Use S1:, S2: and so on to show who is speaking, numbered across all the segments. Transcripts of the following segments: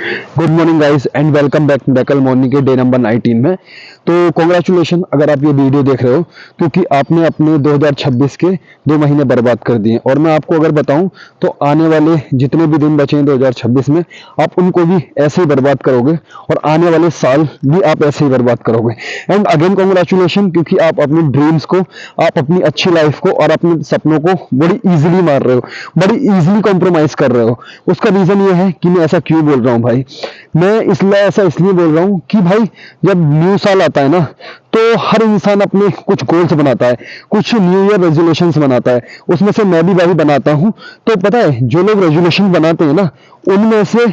S1: Good morning guys and welcome back Baikal morning के day number 19 में। तो congratulation अगर आप ये वीडियो देख रहे हो, क्योंकि आपने अपने 2026 के 2 महीने बर्बाद कर दिए। और मैं आपको अगर बताऊं तो आने वाले जितने भी दिन बचे हैं 2026 में, आप उनको भी ऐसे ही बर्बाद करोगे और आने वाले साल भी आप ऐसे ही बर्बाद करोगे। एंड अगेन कॉन्ग्रेचुलेशन, क्योंकि आप अपनी ड्रीम्स को, आप अपनी अच्छी लाइफ को और अपने सपनों को बड़ी इजीली मार रहे हो, बड़ी इजीली कॉम्प्रोमाइज कर रहे हो। उसका रीजन ये है कि मैं ऐसा क्यों बोल रहा हूँ भाई। मैं इसलिए बोल रहा हूँ कि भाई जब न्यू साल आता है ना, तो हर इंसान अपने कुछ गोल्स बनाता है, कुछ न्यू ईयर रेजोल्यूशंस बनाता है। उसमें से मैं भी भाई बनाता हूँ। तो पता है, जो लोग रेजोल्यूशन बनाते हैं ना, उनमें से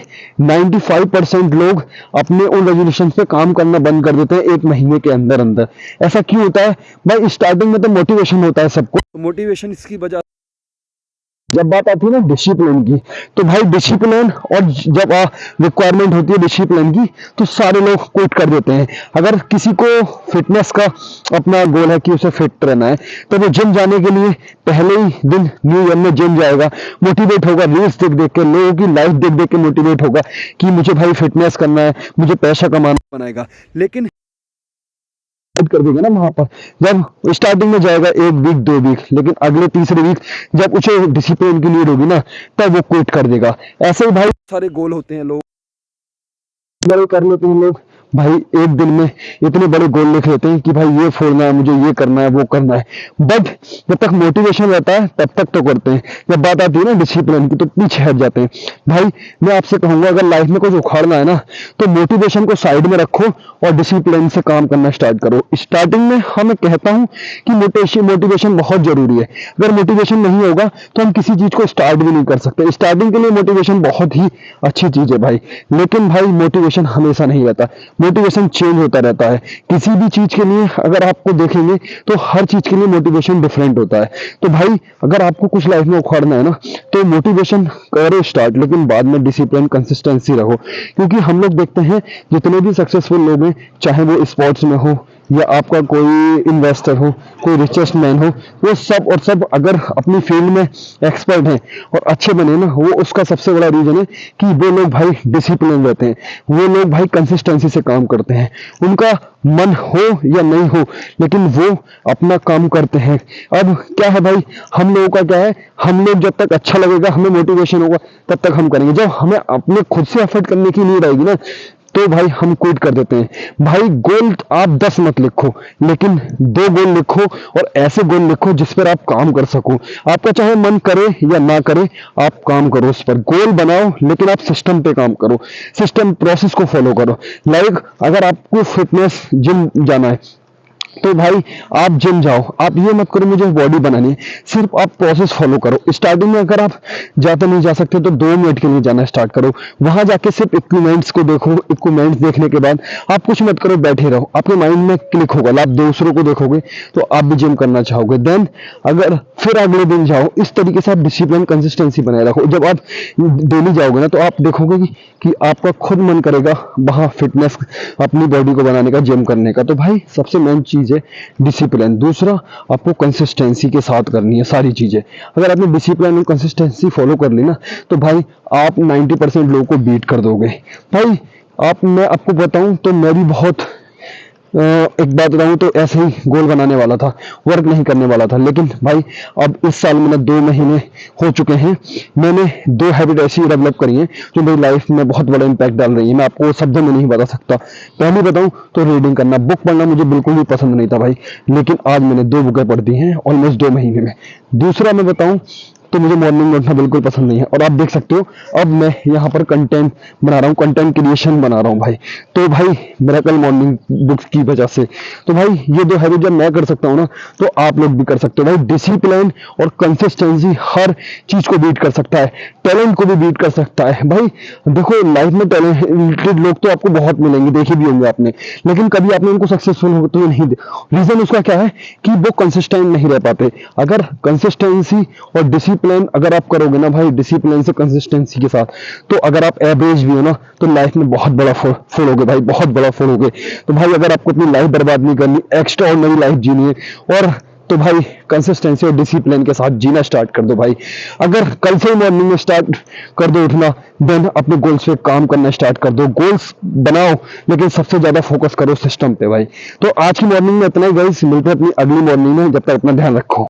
S1: 95% लोग अपने उन रेजोल्यूशन पे काम करना बंद कर देते हैं 1 महीने के अंदर अंदर। ऐसा क्यों होता है भाई? स्टार्टिंग में तो मोटिवेशन होता है सबको, मोटिवेशन इसकी वजह, जब बात आती है ना डिसिप्लिन की, तो भाई डिसिप्लिन और जब रिक्वायरमेंट होती है डिसिप्लिन की, तो सारे लोग क्विट कर देते हैं। अगर किसी को फिटनेस का अपना गोल है कि उसे फिट रहना है, तो वो जिम जाने के लिए पहले ही दिन न्यू ईयर में जिम जाएगा, मोटिवेट होगा रील्स देख देख के, लोगों की लाइफ देख देख के मोटिवेट होगा कि मुझे भाई फिटनेस करना है, मुझे पैसा कमाना बनाएगा। लेकिन कर देगा ना वहां पर, जब स्टार्टिंग में जाएगा 1 वीक 2 वीक, लेकिन अगले तीसरे वीक जब उसे डिसिप्लिन की नीड होगी ना, तब वो क्विट कर देगा। ऐसे ही भाई सारे गोल होते हैं, लोग बड़े कर लेते हैं लोग भाई, एक दिन में इतने बड़े गोल लिख लेते हैं कि भाई ये फोड़ना है, मुझे ये करना है, वो करना है। बट जब तक मोटिवेशन रहता है तब तक तो करते हैं, जब बात आती है ना डिसिप्लिन की तो पीछे हट जाते हैं। भाई मैं आपसे कहूंगा, अगर लाइफ में कुछ उखाड़ना है ना, तो मोटिवेशन को साइड में रखो और डिसिप्लिन से काम करना स्टार्ट करो। स्टार्टिंग में मैं कहता हूं कि मोटिवेशन बहुत जरूरी है। अगर मोटिवेशन नहीं होगा तो हम किसी चीज को स्टार्ट भी नहीं कर सकते। स्टार्टिंग के लिए मोटिवेशन बहुत ही अच्छी चीज है भाई, लेकिन भाई मोटिवेशन हमेशा नहीं रहता, मोटिवेशन चेंज होता रहता है। किसी भी चीज के लिए अगर आपको देखेंगे तो हर चीज के लिए मोटिवेशन डिफरेंट होता है। तो भाई अगर आपको कुछ लाइफ में उखाड़ना है ना, तो मोटिवेशन करो स्टार्ट, लेकिन बाद में डिसिप्लिन कंसिस्टेंसी रहो। क्योंकि हम लोग देखते हैं जितने भी सक्सेसफुल लोग हैं, चाहे वो स्पोर्ट्स में हो या आपका कोई इन्वेस्टर हो, कोई रिचेस्ट मैन हो, वो सब और सब अगर अपनी फील्ड में एक्सपर्ट हैं और अच्छे बने ना, वो उसका सबसे बड़ा रीजन है कि वो लोग भाई डिसिप्लिन रहते हैं, वो लोग भाई कंसिस्टेंसी से काम करते हैं। उनका मन हो या नहीं हो, लेकिन वो अपना काम करते हैं। अब क्या है भाई, हम लोगों का क्या है, हम लोग जब तक अच्छा लगेगा, हमें मोटिवेशन होगा, तब तक हम करेंगे। जब हमें अपने खुद से एफर्ट करने की नीड आएगी ना, तो भाई हम क्विट कर देते हैं। भाई गोल आप 10 मत लिखो, लेकिन 2 गोल लिखो, और ऐसे गोल लिखो जिस पर आप काम कर सको। आपका चाहे मन करे या ना करे, आप काम करो उस पर। गोल बनाओ, लेकिन आप सिस्टम पे काम करो, सिस्टम प्रोसेस को फॉलो करो। लाइक अगर आपको फिटनेस जिम जाना है, तो भाई आप जिम जाओ। आप ये मत करो मुझे बॉडी बनानी है, सिर्फ आप प्रोसेस फॉलो करो। स्टार्टिंग में अगर आप ज्यादा नहीं जा सकते तो 2 मिनट के लिए जाना स्टार्ट करो। वहां जाके सिर्फ इक्विपमेंट्स को देखो, इक्विपमेंट्स देखने के बाद आप कुछ मत करो, बैठे रहो। आपके माइंड में क्लिक होगा, आप दूसरों को देखोगे तो आप भी जिम करना चाहोगे। देन अगर फिर अगले दिन जाओ, इस तरीके से आप डिसिप्लिन कंसिस्टेंसी बनाए रखो। जब आप डेली जाओगे ना, तो आप देखोगे कि आपका खुद मन करेगा वहां फिटनेस, अपनी बॉडी को बनाने का, जिम करने का। तो भाई सबसे मेन चीज है डिसिप्लिन। दूसरा, आपको कंसिस्टेंसी के साथ करनी है सारी चीजें। अगर आपने डिसिप्लिन और कंसिस्टेंसी फॉलो कर ली ना, तो भाई आप 90% लोगों को बीट कर दोगे। भाई मैं आपको बताऊं तो मैं भी बहुत एक बात बताऊं तो ऐसे ही गोल बनाने वाला था, वर्क नहीं करने वाला था। लेकिन भाई अब इस साल मैंने 2 महीने हो चुके हैं, मैंने 2 हैबिट ऐसी डेवलप करी हैं जो मेरी लाइफ में बहुत बड़ा इंपैक्ट डाल रही है। मैं आपको शब्दों में नहीं बता सकता। पहली बताऊं तो रीडिंग करना, बुक पढ़ना मुझे बिल्कुल भी पसंद नहीं था भाई, लेकिन आज मैंने 2 बुकें पढ़ दी हैं ऑलमोस्ट 2 महीने में। दूसरा मैं बताऊं तो मुझे मॉर्निंग में उठना बिल्कुल पसंद नहीं है, और आप देख सकते हो अब मैं यहाँ पर कंटेंट बना रहा हूँ, कंटेंट क्रिएशन बना रहा हूँ भाई। तो भाई मिरेकल मॉर्निंग बुक्स की वजह से। तो भाई ये 2 हैबिट जब मैं कर सकता हूँ ना, तो आप लोग भी कर सकते हो। भाई डिसिप्लिन और कंसिस्टेंसी हर चीज को बीट कर सकता है, टैलेंट को भी बीट कर सकता है। भाई देखो लाइफ में टैलेंटेड लोग तो आपको बहुत मिलेंगे, देखे भी होंगे आपने, लेकिन कभी आपने उनको सक्सेसफुल होते हुए नहीं देखा। रीजन उसका क्या है कि वो कंसिस्टेंट नहीं रह पाते। अगर कंसिस्टेंसी और डिसिप्लिन अगर आप करोगे ना भाई, डिसिप्लिन से कंसिस्टेंसी के साथ, तो अगर आप एवरेज भी हो ना, तो लाइफ में बहुत बड़ा फोड़ोगे भाई, बहुत बड़ा फोड़ोगे। तो भाई अगर आपको अपनी लाइफ बर्बाद नहीं करनी, एक्स्ट्रा ऑर्डिनरी लाइफ जीनी है, और तो भाई कंसिस्टेंसी और डिसिप्लिन के साथ जीना स्टार्ट कर दो भाई। अगर कल से ही मॉर्निंग में स्टार्ट कर दो उठना, देन अपने गोल्स पे काम करना स्टार्ट कर दो। गोल्स बनाओ लेकिन सबसे ज्यादा फोकस करो सिस्टम पे भाई। तो आज की मॉर्निंग में इतना ही गाइस, मिलते हैं अपनी अगली मॉर्निंग में, जब तक अपना ध्यान रखो।